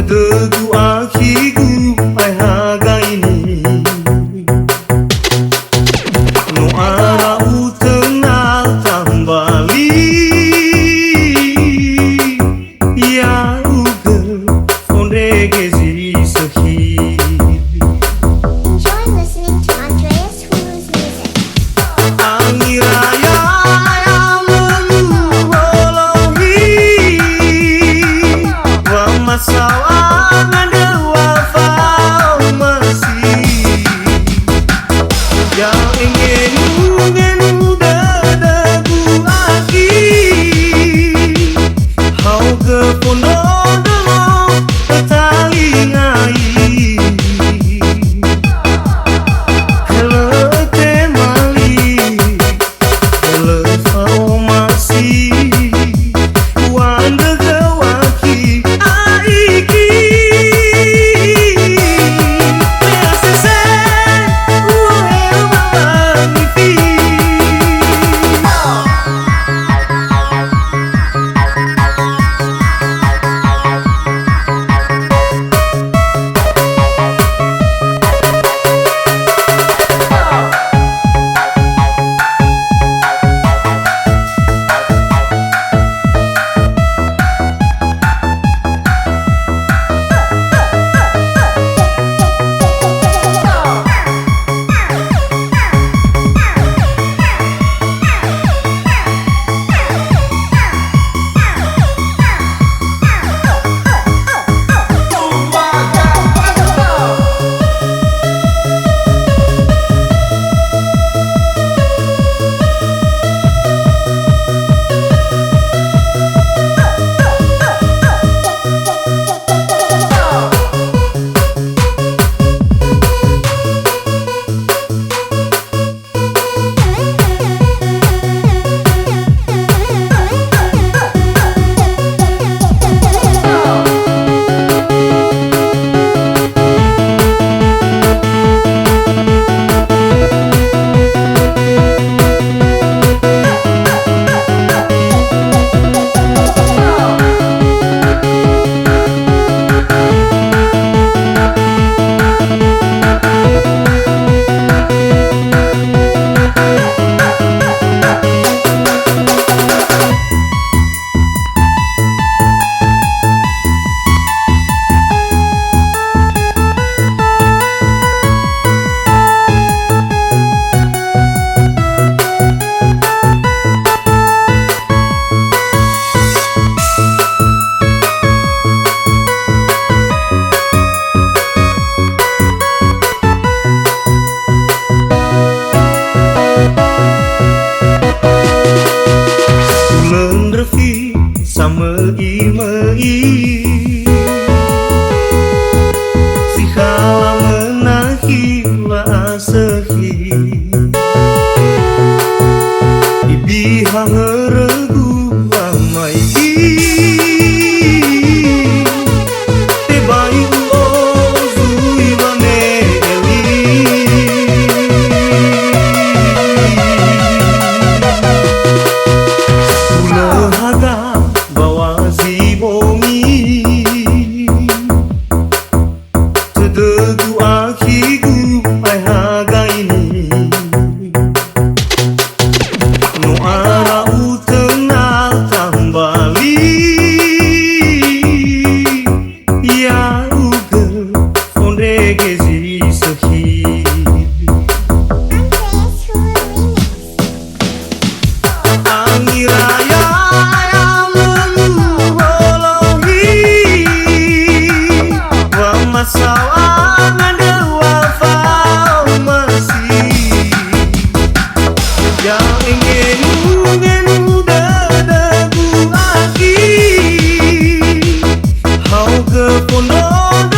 Teduh akiku ai haga ini no ara utenal tambali ya uga onde gezi sahi. Enjoy listening to Andreas Hulu's music. Angiraya masawangan dewa masih yang ingin dadaku lagi hau ke pondok dulu petali ngai hello temali hello farmasi wanda gawaki si kala menahi la sehi ibiha ngeregu amai te bai o zui bane eli haga bawa zibomi teduh akiku ai haga ini no ara utenal tambali ya uga onde gezi sahi. Andreas Hulu remix. Angiraya masawangan dewa masih yang ingin dadaku lagi hau ke pondok